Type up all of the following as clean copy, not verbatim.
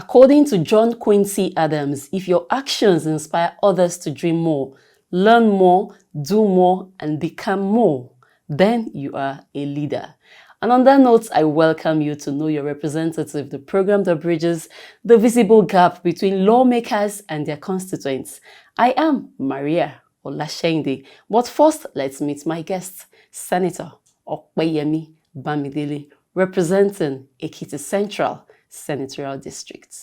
According to John Quincy Adams, if your actions inspire others to dream more, learn more, do more, and become more, then you are a leader. And on that note, I welcome you to Know Your Representative, the program that bridges the visible gap between lawmakers and their constituents. I am Mariah Olashende, but first, let's meet my guest, Senator Opeyemi Bamidele, representing Ekiti Central Senatorial District.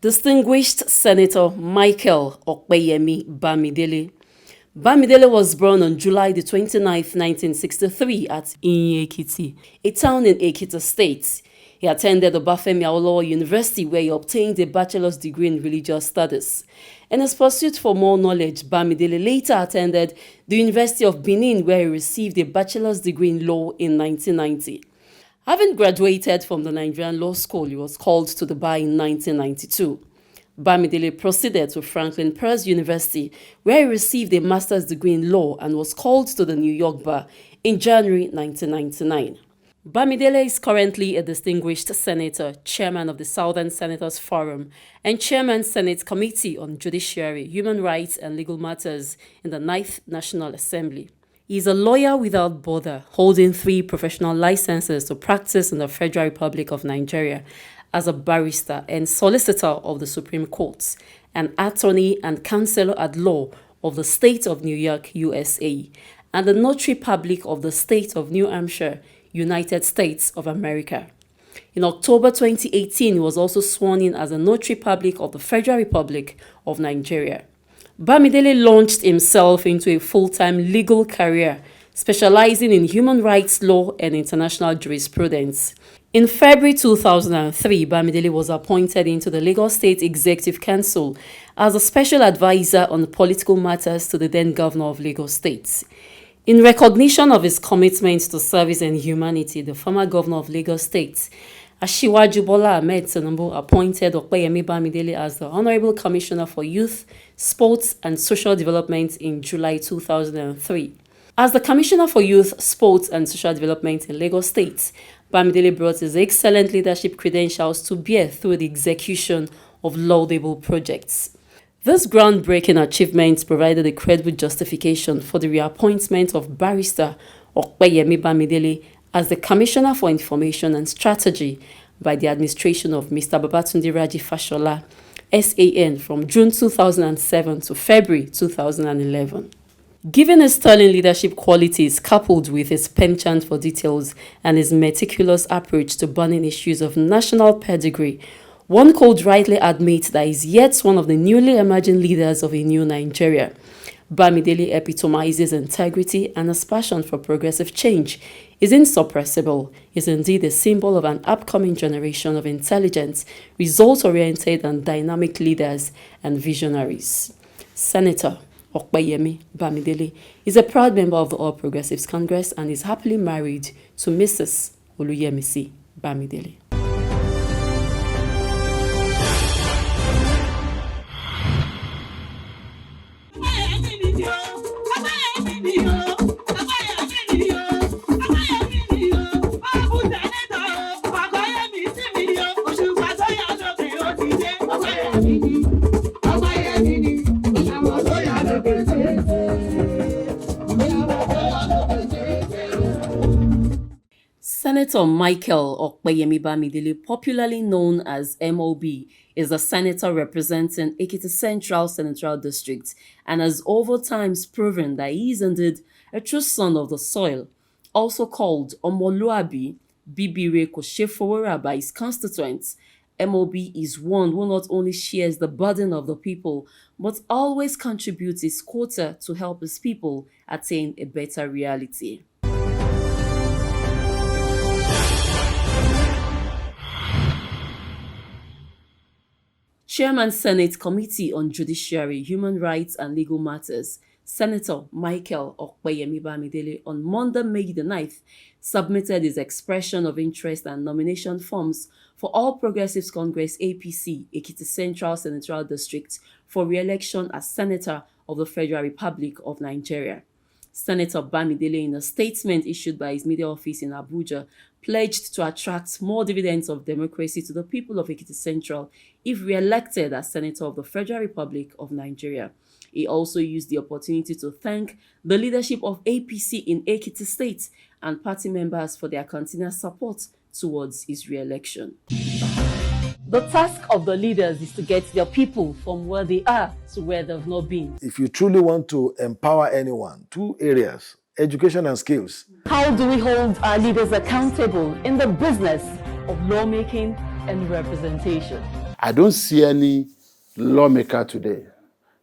Distinguished Senator Michael Opeyemi Bamidele. Bamidele was born on July the 29th, 1963 at Ekiti, a town in Ekiti State. He attended Obafemi Awolowo University where he obtained a bachelor's degree in religious studies. In his pursuit for more knowledge, Bamidele later attended the University of Benin where he received a bachelor's degree in law in 1990. Having graduated from the Nigerian Law School, he was called to the bar in 1992. Bamidele proceeded to Franklin Pierce University, where he received a master's degree in law and was called to the New York bar in January 1999. Bamidele is currently a distinguished senator, chairman of the Southern Senators Forum, and chairman Senate Committee on Judiciary, Human Rights and Legal Matters in the 9th National Assembly. He is a lawyer without bother, holding 3 professional licenses to practice in the Federal Republic of Nigeria as a barrister and solicitor of the Supreme Court, an attorney and counselor at law of the State of New York, USA, and the Notary Public of the State of New Hampshire, United States of America. In October 2018, he was also sworn in as a Notary Public of the Federal Republic of Nigeria. Bamidele launched himself into a full-time legal career, specializing in human rights law and international jurisprudence. In February 2003, Bamidele was appointed into the Lagos State Executive Council as a special advisor on political matters to the then governor of Lagos State. In recognition of his commitment to service and humanity, the former governor of Lagos State, Asiwaju Bola Ahmed Tinubu, appointed Opeyemi Bamidele as the Honorable Commissioner for Youth, Sports and Social Development in July 2003. As the Commissioner for Youth, Sports and Social Development in Lagos State, Bamidele brought his excellent leadership credentials to bear through the execution of laudable projects. This groundbreaking achievement provided a credible justification for the reappointment of Barrister Opeyemi Bamidele as the Commissioner for Information and Strategy by the administration of Mr. Babatunde Raji Fashola, SAN, from June 2007 to February 2011. Given his sterling leadership qualities coupled with his penchant for details and his meticulous approach to burning issues of national pedigree, one could rightly admit that he is yet one of the newly emerging leaders of a new Nigeria. Bamidele epitomizes integrity, and his passion for progressive change is insuppressible. He is indeed a symbol of an upcoming generation of intelligent, result-oriented and dynamic leaders and visionaries. Senator Opeyemi Bamidele is a proud member of the All Progressives Congress and is happily married to Mrs. Oluyemisi Bamidele. Senator Michael Opeyemi Bamidele, popularly known as MOB, is the senator representing Ekiti Central Senatorial District and has over times proven that he is indeed a true son of the soil. Also called Omoluabi, Bibire Koshefowora by his constituents, MOB is one who not only shares the burden of the people, but always contributes his quota to help his people attain a better reality. Chairman Senate Committee on Judiciary, Human Rights and Legal Matters, Senator Michael Opeyemi Bamidele, on Monday, May the 9th, submitted his expression of interest and nomination forms for All Progressives Congress APC, Ekiti Central Senatorial District, for re-election as Senator of the Federal Republic of Nigeria. Senator Bamidele, in a statement issued by his media office in Abuja, pledged to attract more dividends of democracy to the people of Ekiti Central if re-elected as Senator of the Federal Republic of Nigeria. He also used the opportunity to thank the leadership of APC in Ekiti State and party members for their continuous support towards his re-election. The task of the leaders is to get their people from where they are to where they've not been. If you truly want to empower anyone, 2 areas, education and skills. How do we hold our leaders accountable in the business of lawmaking and representation? I don't see any lawmaker today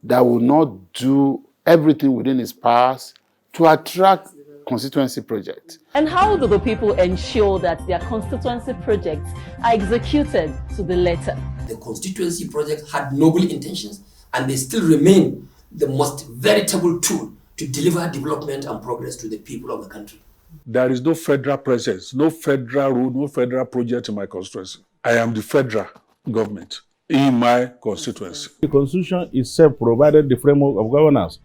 that will not do everything within his powers to attract constituency projects. And how do the people ensure that their constituency projects are executed to the letter? The constituency project had noble intentions, and they still remain the most veritable tool to deliver development and progress to the people of the country. There is no federal presence, no federal rule, no federal project in my constituency. I am the federal government in my constituency. The Constitution itself provided the framework of governance.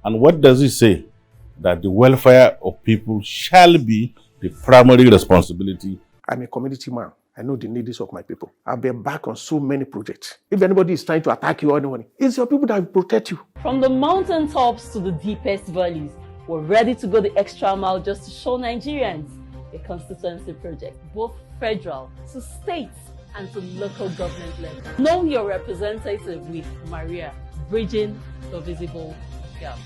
And what does it say? That the welfare of people shall be the primary responsibility. I'm a community man. I know the needs of my people. I've been back on so many projects. If anybody is trying to attack you or anyone, it's your people that will protect you. From the mountaintops to the deepest valleys, we're ready to go the extra mile just to show Nigerians a constituency project, both federal to states and to local government level. Know your representative with Mariah, bridging the visible gap.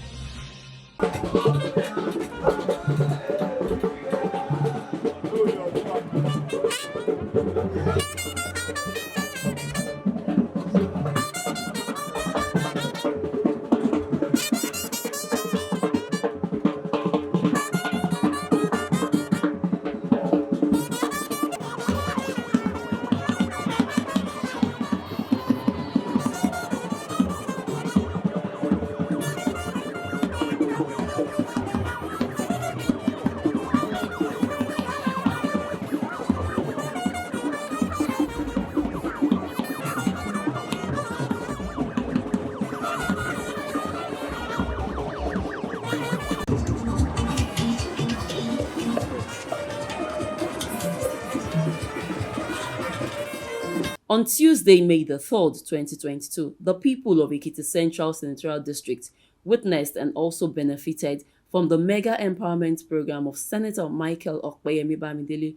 On Tuesday, May the 3rd, 2022, the people of Ekiti Central Senatorial District witnessed and also benefited from the mega empowerment program of Senator Michael Opeyemi Bamidele.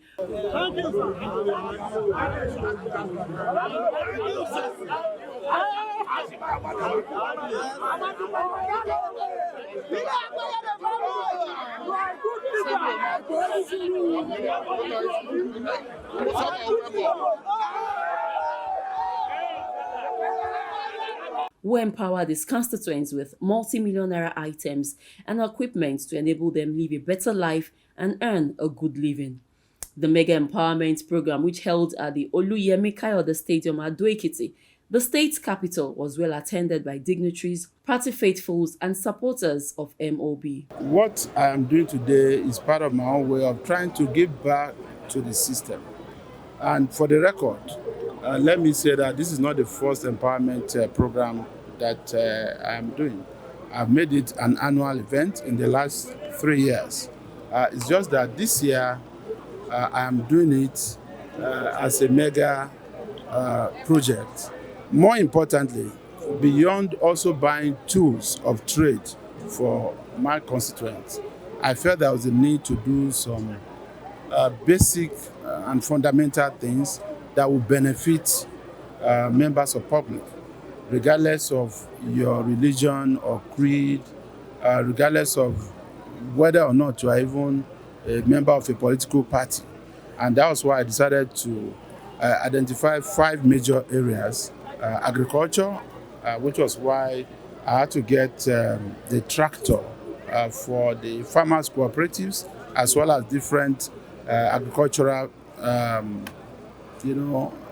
Who empowered his constituents with multi-million naira items and equipment to enable them live a better life and earn a good living. The Mega Empowerment Program, which held at the Opeyemi Bamidele Stadium at Ekiti, the state's capital, was well attended by dignitaries, party faithfuls, and supporters of MOB. What I am doing today is part of my own way of trying to give back to the system. And for the record, let me say that this is not the first empowerment program that I am doing. I've made it an annual event in the last 3 years. It's just that this year I am doing it as a mega project. More importantly, beyond also buying tools of trade for my constituents, I felt there was a need to do some basic and fundamental things that will benefit members of public, regardless of your religion or creed, regardless of whether or not you are even a member of a political party. And that was why I decided to identify 5 major areas. Agriculture, which was why I had to get the tractor for the farmers' cooperatives, as well as different agricultural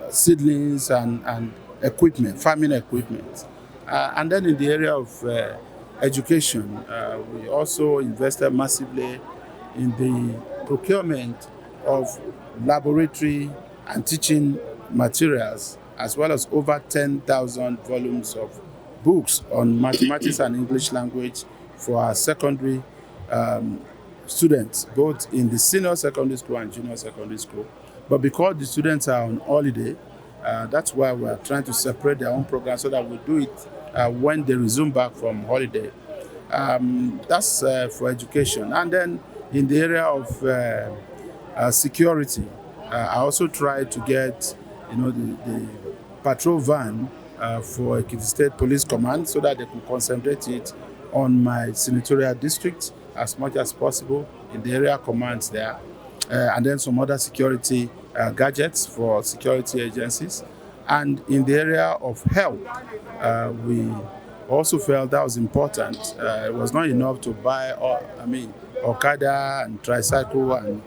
seedlings and equipment, farming equipment. And then in the area of education, we also invested massively in the procurement of laboratory and teaching materials, as well as over 10,000 volumes of books on mathematics and English language for our secondary students, both in the senior secondary school and junior secondary school. But because the students are on holiday, that's why we are trying to separate their own program so that we do it when they resume back from holiday. That's for education. And then in the area of security, I also tried to get, the patrol van for Ekiti State Police Command so that they could concentrate it on my senatorial district as much as possible in the area commands there. And then some other security gadgets for security agencies. And in the area of health, we also felt that was important. It was not enough to buy, Okada and tricycle and,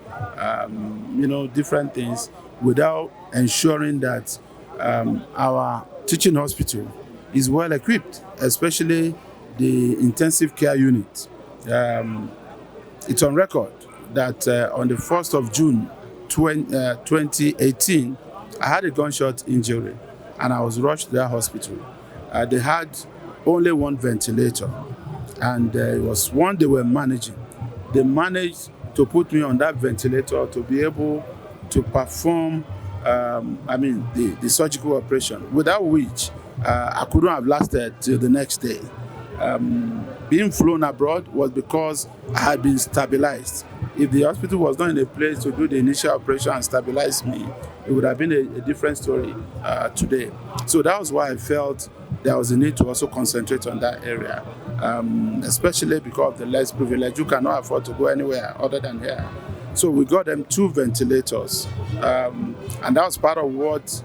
different things without ensuring that our teaching hospital is well equipped, especially the intensive care unit. It's on record that on the 1st of June 2018, I had a gunshot injury and I was rushed to that hospital. They had only one ventilator and it was one they were managing. They managed to put me on that ventilator to be able to perform the surgical operation, without which I couldn't have lasted till the next day. Being flown abroad was because I had been stabilized. If the hospital was not in a place to do the initial operation and stabilize me, it would have been a different story today. So that was why I felt there was a need to also concentrate on that area, especially because of the less privileged. You cannot afford to go anywhere other than here. So we got them 2 ventilators, and that was part of what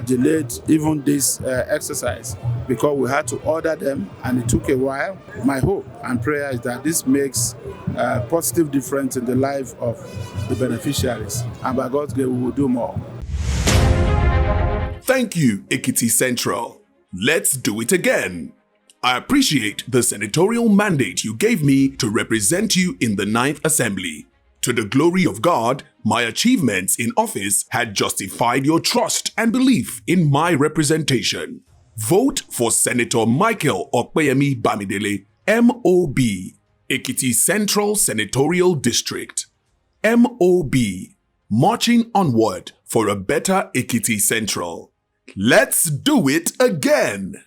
delayed even this exercise, because we had to order them and it took a while. My hope and prayer is that this makes a positive difference in the life of the beneficiaries, and by God's grace we will do more. Thank you, Ekiti Central. Let's do it again. I appreciate the senatorial mandate you gave me to represent you in the 9th Assembly. To the glory of God, my achievements in office had justified your trust and belief in my representation. Vote for Senator Michael Opeyemi Bamidele, MOB, Ekiti Central Senatorial District. MOB, marching onward for a better Ekiti Central. Let's do it again!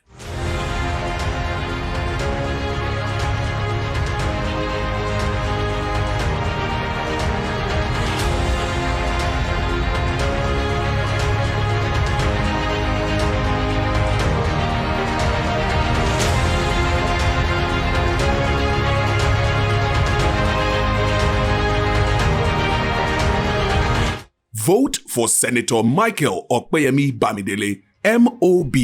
Vote for Senator Michael Opeyemi Bamidele, MOB.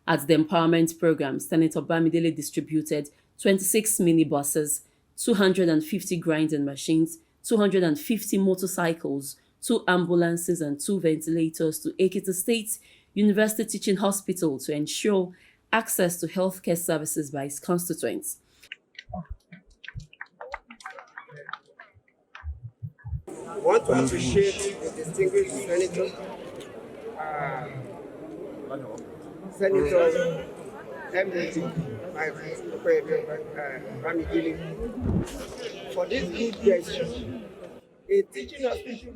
At the empowerment program, Senator Bamidele distributed 26 minibuses, 250 grinding machines, 250 motorcycles, 2 ambulances and 2 ventilators to Ekiti State University Teaching Hospital to ensure access to healthcare services by its constituents. I want to appreciate the distinguished Senator, Senator Bamidele, for this good gesture. A teaching hospital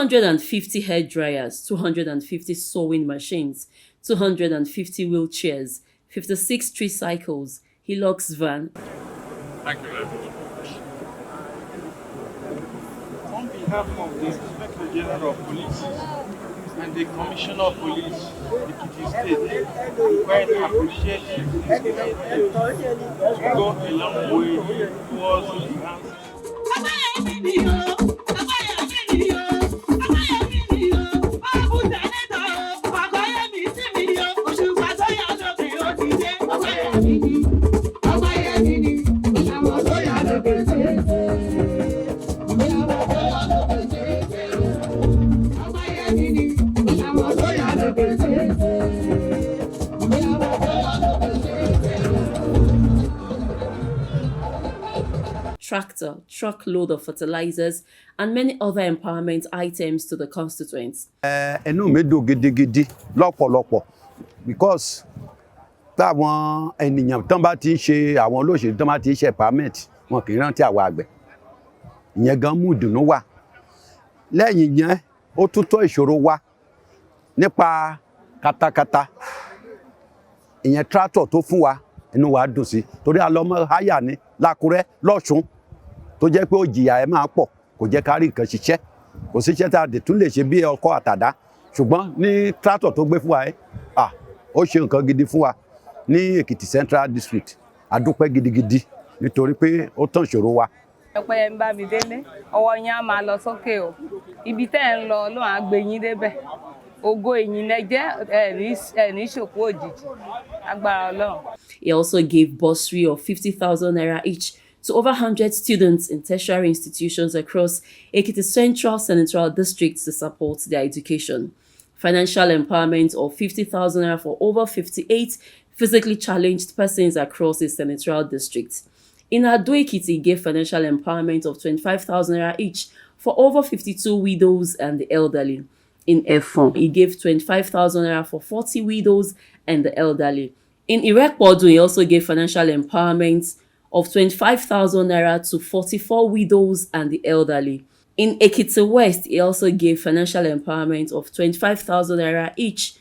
$250 hair dryers, 250 sewing machines, 250 wheelchairs, 56 tricycles, Hilux van. Thank you very much. On behalf of the Inspector General of Police and the Commissioner of Police, Ekiti State, we quite appreciate it. Go a long way towards enhancing. tractor, truckload of fertilizers, and many other empowerment items to the constituents. Ẹnu mi dùn gidigidi lọ́pọ̀lọpọ̀ because táwọn ènìyàn tán bá ti ń ṣe àwọn olóṣèlú tán bá ti ń ṣe empowerment wọn kì í rántí àwa àgbẹ̀. Ìyẹn gan mú ìdùnnú wá. Lẹ́yìn yẹn ó tún tó ìṣòro wá nípa katakata. Ìyẹn tractor tó fún wa inú wa dùn sí torí alọ́mọ háyà ní l'Ákúrẹ́ l'Ọ̀ṣun tó jẹ́ pé ó jìyà ẹ̀ máa pọ̀ kò jẹ́ ká rí nǹkan ṣiṣẹ́ kò sí iṣẹ́ tá a dẹ̀ tún lè ṣe bí ọkọ́ àtàdá ṣùgbọ́n ní tractor tó gbé fún wa ó ṣe nǹkan gidi fún wa ní Ekiti Central District a dúpẹ́ gidigidi nítorí pé ó tán ìṣòro wa. Opeyemi Bamidele, ọwọ́ yín á máa lọ sókè o. Ibi tẹ́ ẹ̀ ń lọ ló à ń gbé yín débẹ̀. Ògo ìyìn lẹ jẹ́ ẹ̀ní ṣòkú òjijì. Agbára Ọlọ́run. He also gave bursary of 50,000 naira each to over 100 students in tertiary institutions across Ekiti Central Senatorial districts to support their education. Financial empowerment of 50,000 naira for over 58 physically challenged persons across the Senatorial district. In Ekiti, he gave financial empowerment of 25,000 naira each for over 52 widows and the elderly. In Efon, he gave 25,000 naira for 40 widows and the elderly. In Irekpodu, he also gave financial empowerment of 25,000 naira to 44 widows and the elderly. In Ekiti West, he also gave financial empowerment of 25,000 naira each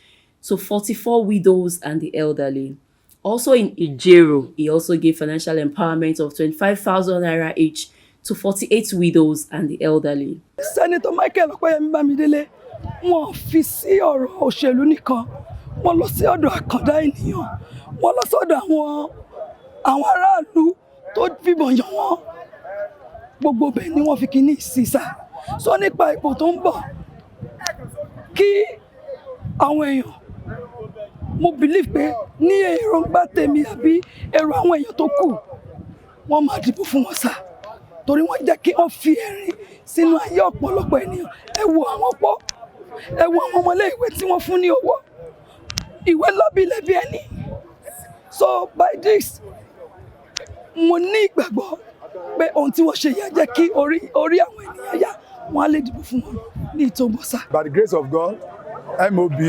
to 44 widows and the elderly. Also in Ijero, he also gave financial empowerment of 25,000 naira each to 48 widows and the elderly. Senator Michael Opeyemi Bamidele, wọ́n fi sí ọ̀rọ̀ òṣèlú nìkan, wọ́n lọ sí ọ̀dọ̀ àkàndá ènìyàn, wọ́n lọ sọ́dọ̀ àwọn aráàlú tó fìbọn yàn wọ́n. Gbogbo bẹ́ẹ̀ ni wọ́n fi kíní sísà. Sọ nípa ipò tó ń bọ̀ kí àwọn èèyàn mo believe pé ní èròǹgbà tèmi àbí èrò àwọn èèyàn tó kù wọ́n máa dìbò fún wọn sá torí wọ́n jẹ́ kí wọ́n fi ẹ̀rín sínú ayé ọ̀pọ̀lọpọ̀ ènìyàn. Ẹ wo àwọn pọ̀, ẹ wo àwọn ọmọléèwé tí wọ́n fún ní owó ìwé lọ́bìlẹ́bí ẹni. So by this mo ní ìgbàgbọ́ pé ohun tí wọ́n ṣe yẹ jẹ́ kí orí àwọn ènìyàn yá wọ́n á lè dìbò fún wọn ní ìtòbọ̀ sá. By the grace of God, MOB,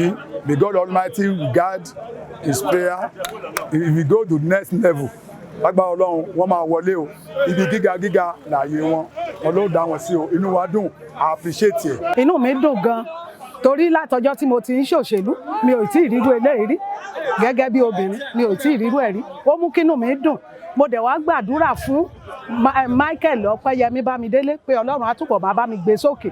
may God Almighty regard his prayer. If we go to the next level, lágbára Ọlọ́run wọ́n máa wọlé o. Ibi gíga láàyè wọn, Ọlọ́run dá wọn sí o. Inú wa dùn, I appreciate it. Inú mi dùn gan torí látọjọ́ tí mo ti ń ṣòṣèlú mi ò tí ì rírú eléyìí rí gẹ́gẹ́ bí obìnrin mi ò tí ì rírú ẹ̀ rí. Ó mú kínú mi dùn. Mo dẹ̀ wá gbàdúrà fún Michael Opeyemi Bamidele pé Ọlọ́run á túbọ̀ bá mi gbé sókè.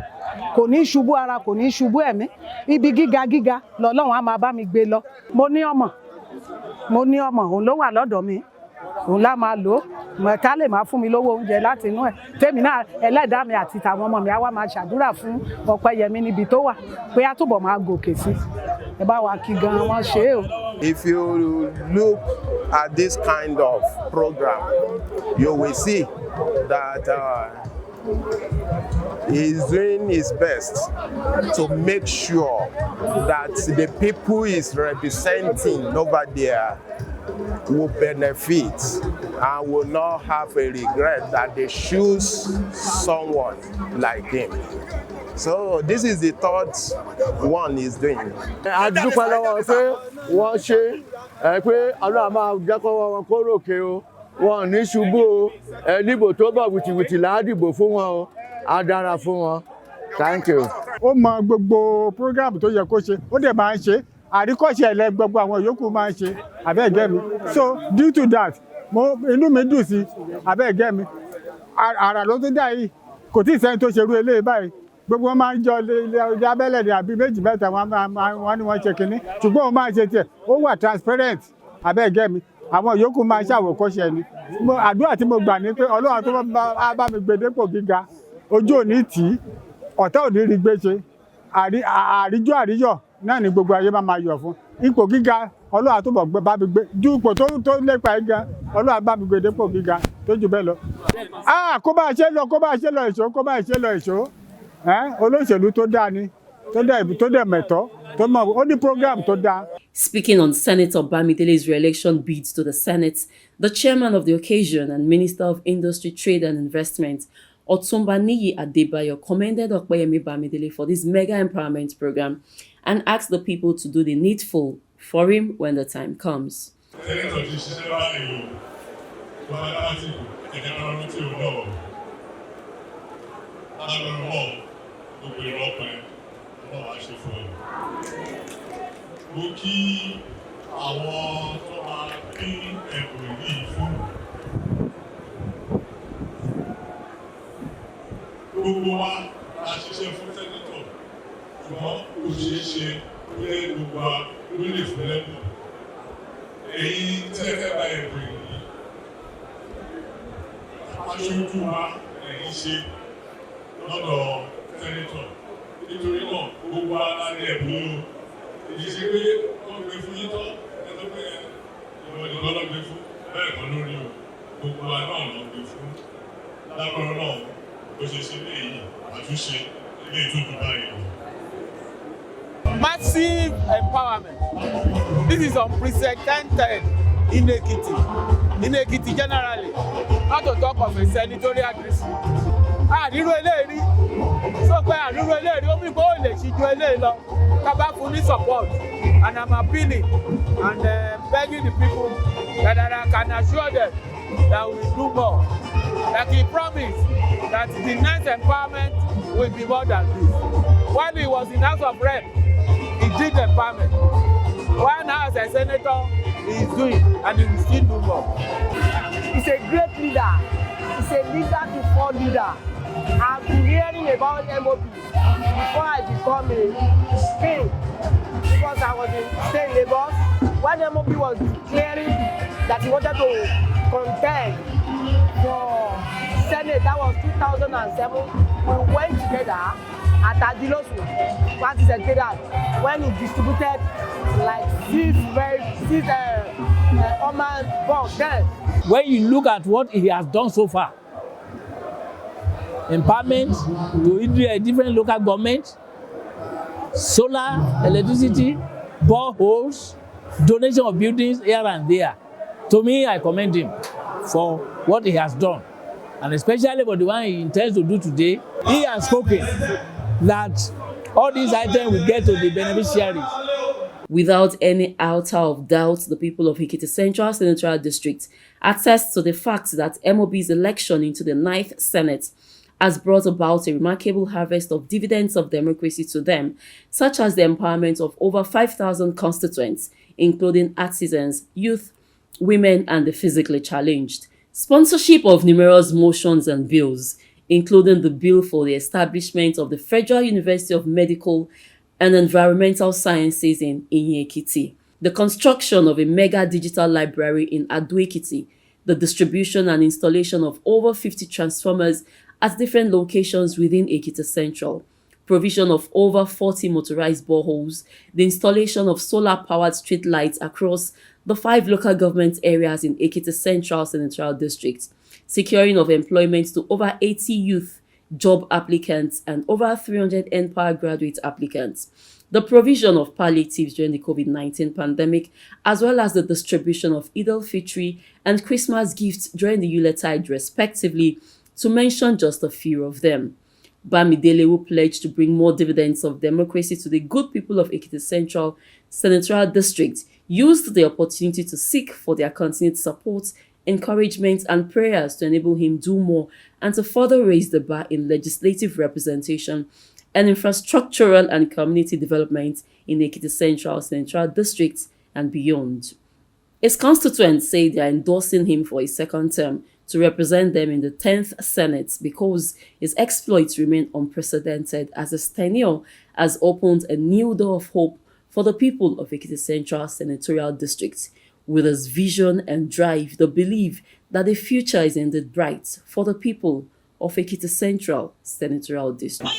Kò ní ṣubú ara, kò ní ṣubú ẹ̀mí. Ibi gíga lọ́lọ́run á máa bá mi gbé lọ. Mo ní ọmọ, òun ló wà lọ́dọ̀ mi. Òun lá máa lò ó. Mọ̀ká lè máa fún mi lówó oúnjẹ láti inú ẹ̀. Tèmi náà ẹlẹ́dàá mi àti tàwọn ọmọ mi á wá máa ṣàdúrà fún Opeyemi níbi tó wà pé á túbọ̀ máa gòkè sí. Ẹ bá wa kí gan wọ́n ṣe é o. If you look at this kind of program, you will see that he's doing his best to make sure that the people he's representing over there will benefit and will not have a regret that they choose someone like him. So this is the third one he's doing. A dúpẹ́ lọ́wọ́ pé wọ́n ṣe pé Ọlọ́run máa jẹ́ kó wọn kó ròkè o, wọn ní ṣubú o, níbo tó bọ̀ wìtìwìtì là á dìbò fún wọn o, á dára fún wọn. Thank you. Ó mọ gbogbo program tó yẹ kó ṣe, ó dẹ̀ máa ń ṣe, àríkọ́ṣe ẹ̀lẹ́ gbogbo àwọn yòókù máa ń ṣe, àbẹ́ẹ̀gẹ́ mi. So due to that, inú mi dùn sí àbẹ́ẹ̀gẹ́ mi. Àrà ló tún dà yìí, kò tí ì sẹ́ni tó ṣerú eléyìí báyìí. Gbogbo wọn máa ń jọ ilé abẹ́lẹ̀ ní àbí méjì mẹ́ta wọn ni wọ́n ṣe kínní ṣùgbọ́n òun máa ṣe tiẹ̀ ó wà transparent abẹ́ẹ̀gẹ́ mi àwọn yòókù máa ṣàwòkọ́ṣe ẹni àdúrà tí mo gbà ní pé Ọlọ́run tó bá mi gbé dépò gíga ojú òní tì í ọ̀tá òní rí gbé ṣe àríyọ̀ náà ni gbogbo ayé máa yọ̀ fún ipò gíga Ọlọ́run tó bá mi gbé ju ipò tó lépa ẹ̀ gan Ọlọ́run bá mi gbé dépò gíga tó jù bẹ́ẹ̀ lọ. Kó bá ṣe lọ ìṣó olóṣèlú tó dáa ni tó dẹ̀ mẹ̀tọ́ ó ní program tó dáa. Speaking on Senator Bamidele's re-election bid to the Senate, the chairman of the occasion and Minister of Industry, Trade and Investment, Otumba Niyi Adebayo, commended Opeyemi Bamidele for this mega empowerment program and asked the people to do the needful for him when the time comes. Mo kí àwọn tó máa pín ẹ̀bùn yìí fún gbogbo wa la ṣiṣẹ́ fún sẹ́nitọ̀ ṣùgbọ́n ó ṣeé ṣe pé gbogbo wa ló lè fún lẹ́bùn. Èyí tí ẹ fẹ́ bá ẹ̀bùn yìí aṣojú wa ẹ̀yìn ṣe lọ́dọ̀ sẹ́nitọ̀ nítorí náà gbogbo wa la ní ẹ̀bùn yìí. Èyí ṣe pé wọ́n gbé fún yín tán ẹ̀tọ́ pé ìwọ̀n ló gbé fún bẹ́ẹ̀ kan lórí o gbogbo wa náà ló gbé fún lágbára náà bó ṣe ṣe léyìí àtúnṣe ilé ìtújú báyìí. Massive empowerment. This is unprecedented in Ekiti. In Ekiti generally, not to talk of a senatorial district. Àríró eléyìí sọ pé àríró eléyìí ó bí kó lè ṣíjú eléyìí lọ kábà fún ní support, and I'm appealing and begging the people that I can assure them that we will do more. Like he promised that the next empowerment will be more than this. While he was in House of Rep, he did empowerment. While now as a senator, he is doing and he will still do more. He's a great leader. He's a leader before leader. I've been hearing about MOP before I become a king, because I was staying in Lagos when MOP was declaring that he wanted to contest for Senate. That was 2007. We went together at Adilosu, Party Secretariat, when he distributed like six Oman bombs then. When you look at what he has done so far, empowerment to different local governments, solar, electricity, boreholes, donation of buildings here and there. To me, I commend him for what he has done. And especially for the one he intends to do today. He has spoken that all these items will get to the beneficiaries. Without any iota of doubt, the people of Ekiti Central Senatorial District attest to the fact that MOB's election into the 9th Senate has brought about a remarkable harvest of dividends of democracy to them, such as the empowerment of over 5,000 constituents, including artisans, youth, women, and the physically challenged. Sponsorship of numerous motions and bills, including the bill for the establishment of the Federal University of Medical and Environmental Sciences in Ekiti, the construction of a mega digital library in Ado-Ekiti, the distribution and installation of over 50 transformers at different locations within Ekiti Central, provision of over 40 motorized boreholes, the installation of solar-powered street lights across the 5 local government areas in Ekiti Central Senatorial District, securing of employment to over 80 youth job applicants and over 300 NPower graduate applicants, the provision of palliatives during the COVID-19 pandemic, as well as the distribution of Eid al-Fitr and Christmas gifts during the Yuletide respectively, to mention just a few of them. Bamidele, who pledged to bring more dividends of democracy to the good people of Ekiti Central Senatorial District, used the opportunity to seek for their continued support, encouragement, and prayers to enable him do more and to further raise the bar in legislative representation and infrastructural and community development in Ekiti Central Senatorial District and beyond. His constituents say they are endorsing him for a second term to represent them in the 10th Senate because his exploits remain unprecedented, as his tenure has opened a new door of hope for the people of Ekiti Central Senatorial District. With his vision and drive, they believe that the future is indeed bright for the people of Ekiti Central Senatorial District.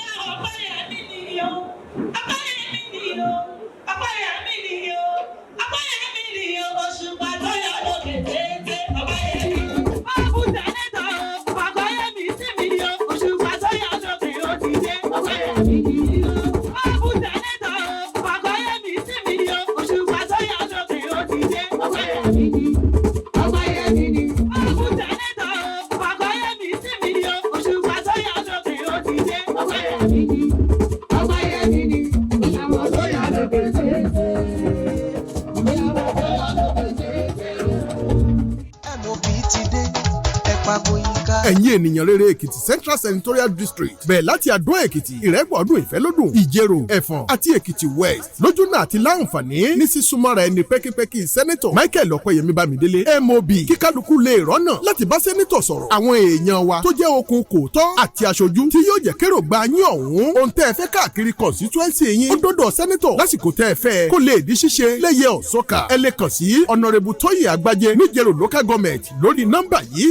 ẹ̀yin ènìyàn rere Èkìtì Central Senatorial District bẹ̀ẹ̀ láti Àdó Èkìtì Ìrẹ́pọ̀dún Ìfẹ́lódùn Ìjẹ̀rò Ẹ̀fọ̀n àti Èkìtì West lójúnà àti láǹfààní ní sísúnmọ́ra ẹni pẹ́kípẹ́kí sẹ́nẹ́tọ̀ Michael Opeyemi Bamidele MOB kíkálukú lè rọ́nà láti bá sẹ́nẹ́tọ̀ sọ̀rọ̀ àwọn èèyàn wa tó jẹ́ okun kòótọ́ àti aṣojú tí yóò jẹ́ kérò gba yín ọ̀hún ohun tẹ́ ẹ fẹ́ káàkiri constituency yín ó dọ́dọ̀ sẹ́nẹ́tọ̀ lásìkò tẹ́ ẹ fẹ́ kó lè di ṣíṣe lẹ́yẹ ọ̀sọ́kà ẹ lè kàn sí Honourable Tóyè Àgbájé níjẹ̀rò local government lórí nọ́mbà yìí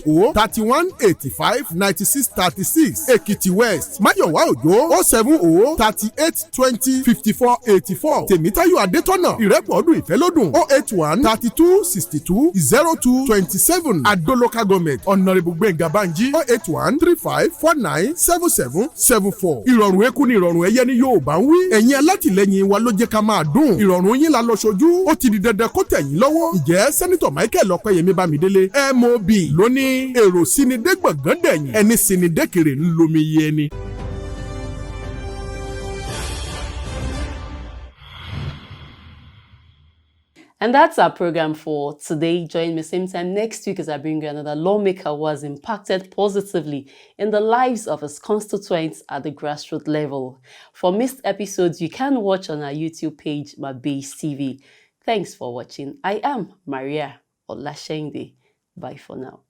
080-31-85-96-36 Èkìtì West Máyọ̀wá Òjó 070-38-20-54-84 Tèmítáyọ̀ Adétọ́nà Ìrẹ́pọ̀dún Ìfẹ́lódùn 081-32-62-02-27 Àdó local government Honourable Gbẹ̀ngà Bánjí 081-35-49-7774 ìrọ̀rùn eku ni ìrọ̀rùn ẹyẹ ní Yorùbá ń wí ẹ̀yin alátìlẹ́yìn wa ló jẹ́ ká máa dùn ìrọ̀rùn yín la lọ ṣojú ó ti di dandan kó tẹ̀yìn lọ́wọ́ ǹjẹ́ sẹ́nitọ̀ Michael Opeyemi Bamidele MOB lóní èrò sinidé gbọ̀ngàn dẹ̀yìn ẹni sinidé kèrè ńlomi yé ni. And that's our program for today. Join me same time next week as I bring you another lawmaker who has impacted positively in the lives of his constituents at the grassroots level. For missed episodes, you can watch on our YouTube page, My Base TV. Thanks for watching. I am Mariah Olashende. Bye for now.